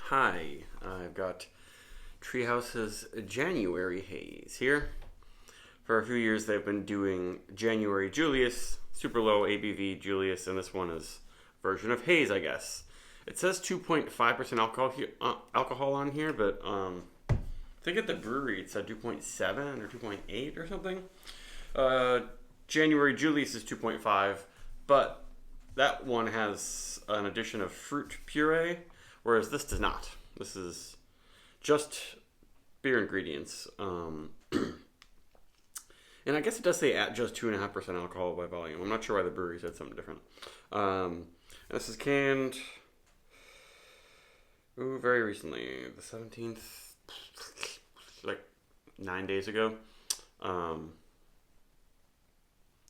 Hi, I've got Treehouse's January Haze here. For a few years, they've been doing January Julius, super low ABV Julius, and this one is a version of Haze, I guess. It says 2.5% alcohol on here, but I think at the brewery it said 2.7 or 2.8 or something. January Julius is 2.5, but that one has an addition of fruit puree, whereas this does not. This is just beer ingredients. And I guess it does say at just 2.5% alcohol by volume. I'm not sure why the brewery said something different. This is canned very recently, the 17th, like 9 days ago.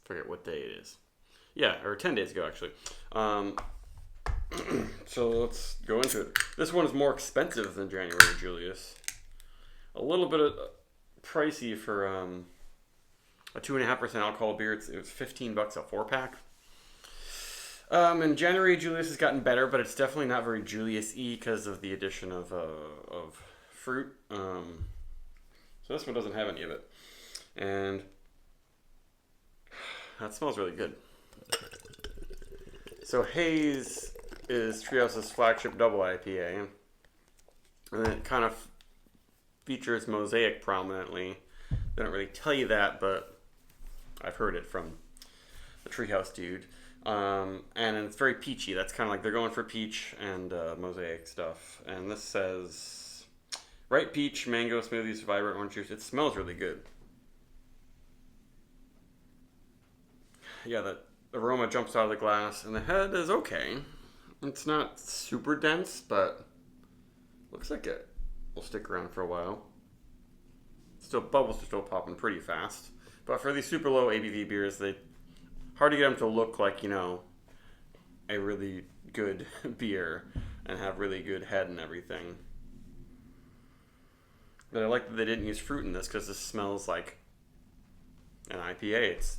Forget what day it is. Yeah, or 10 days ago, actually. So let's go into it. This one is more expensive than January Julius. A little bit pricey for a 2.5% alcohol beer. It was $15 a 4-pack. And January Julius has gotten better, but it's definitely not very Julius-y because of the addition of fruit. So this one doesn't have any of it. And that smells really good. So Haze is Treehouse's flagship double IPA. And it kind of features Mosaic prominently. They don't really tell you that, but I've heard it from the Treehouse dude. And it's very peachy. That's kind of like they're going for peach and Mosaic stuff. And this says ripe peach, mango smoothies, vibrant orange juice. It smells really good. Yeah, the aroma jumps out of the glass, and the head is okay. It's not super dense, but looks like it will stick around for a while. Bubbles are still popping pretty fast. But for these super low ABV beers, they hard to get them to look like, a really good beer and have really good head and everything. But I like that they didn't use fruit in this because this smells like an IPA.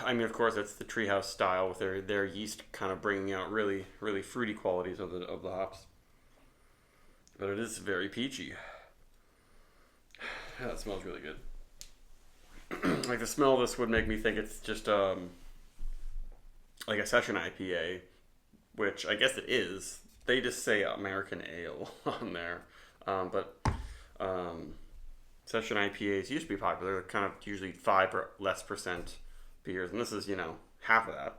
Of course, it's the Treehouse style with their yeast kind of bringing out really, really fruity qualities of the hops. But it is very peachy. Yeah, it smells really good. Like the smell of this would make me think it's just like a session IPA, which I guess it is. They just say American Ale on there, but session IPAs used to be popular. They're kind of usually 5 or less percent beers, and this is half of that.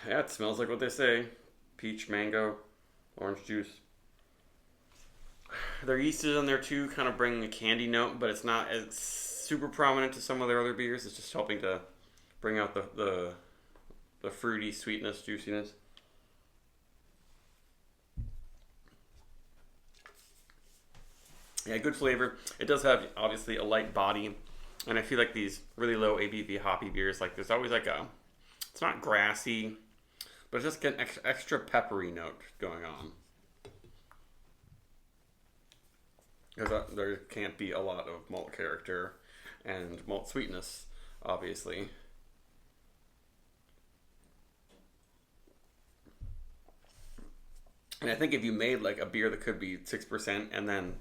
Yeah, it smells like what they say: peach, mango, orange juice. Their yeast is in there too, kind of bringing a candy note, but it's not as super prominent to some of their other beers. It's just helping to bring out the fruity sweetness, juiciness. Yeah, good flavor. It does have obviously a light body, and I feel like these really low ABV hoppy beers, like there's always it's not grassy, but it's just got an extra peppery note going on. Because there can't be a lot of malt character and malt sweetness, obviously. And I think if you made like a beer that could be 6% and then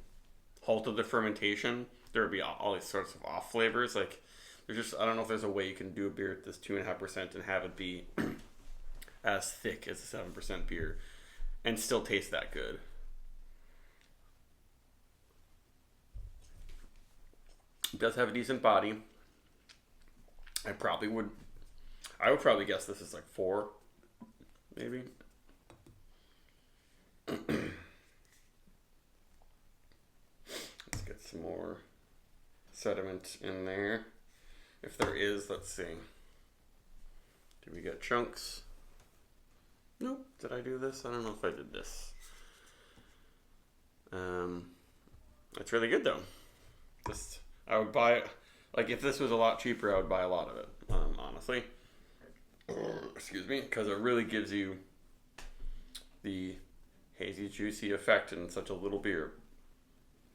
halted the fermentation, there would be all these sorts of off flavors. Like, I don't know if there's a way you can do a beer at this 2.5% and have it be as thick as a 7% beer and still taste that good. It does have a decent body. I would probably guess this is like 4, maybe. Let's get some more sediment in there. If there is, let's see. Do we get chunks? Nope. Did I do this? I don't know if I did this. It's really good though. I would buy it. Like, if this was a lot cheaper, I would buy a lot of it, honestly. Excuse me. Because it really gives you the hazy, juicy effect in such a little beer.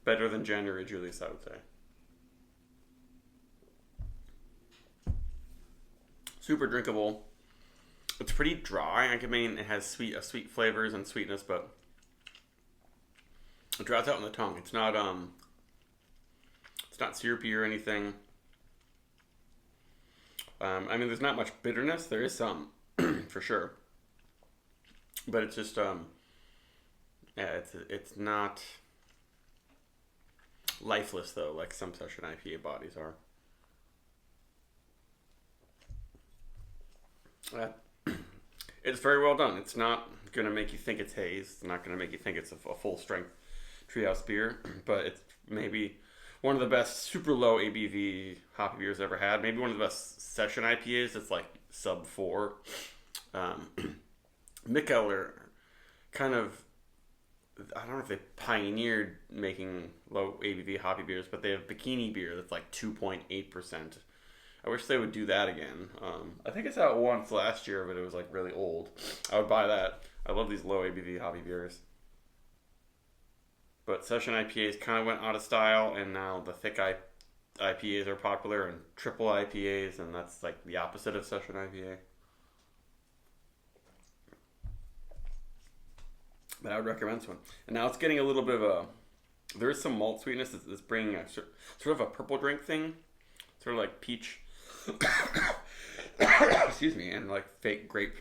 Better than January Julius, I would say. Super drinkable. It's pretty dry. I mean, it has sweet flavors and sweetness, but it dries out on the tongue. It's not syrupy or anything. I mean, there's not much bitterness. There is some, for sure, but it's just yeah, it's not lifeless though, like some session IPA bodies are. It's very well done. It's not gonna make you think it's haze. It's not gonna make you think it's a full strength treehouse beer, but it's maybe one of the best super low ABV hoppy beers ever had. Maybe one of the best session IPAs. It's like sub 4. Mikkeller kind of, I don't know if they pioneered making low ABV hoppy beers, but they have bikini beer that's like 2.8%. I wish they would do that again. I think it's out once last year, but it was like really old. I would buy that. I love these low ABV hoppy beers. But session IPAs kind of went out of style, and now the thick IPAs are popular, and triple IPAs, and that's like the opposite of session IPA. But I would recommend this one. And now it's getting a little bit of a, there is some malt sweetness that's bringing a sort of a purple drink thing, sort of like peach, excuse me, and like fake grape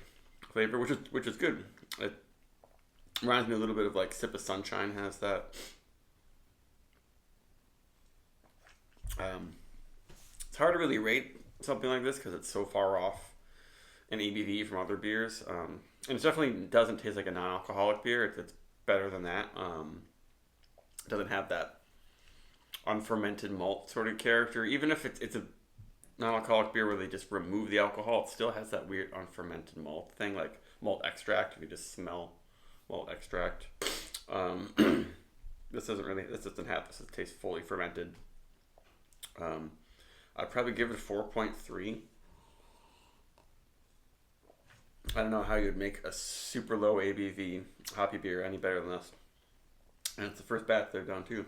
flavor, which is good. It reminds me a little bit of like Sip of Sunshine has that. It's hard to really rate something like this because it's so far off in ABV from other beers. And it definitely doesn't taste like a non-alcoholic beer. It's better than that. It doesn't have that unfermented malt sort of character. Even if it's a non-alcoholic beer where they just remove the alcohol, it still has that weird unfermented malt thing, like malt extract. If you just smell malt extract, this doesn't have this. It tastes fully fermented. I'd probably give it a 4.3. I don't know how you'd make a super low ABV hoppy beer any better than this. And it's the first batch they've done too.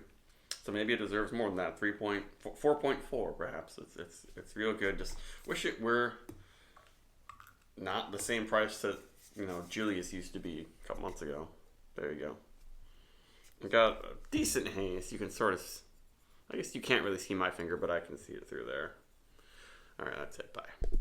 So maybe it deserves more than that. 4.4 perhaps. It's real good. Just wish it were not the same price that, Julius used to be a couple months ago. There you go. We got a decent haze. You can sort of, I guess you can't really see my finger, but I can see it through there. All right, that's it. Bye.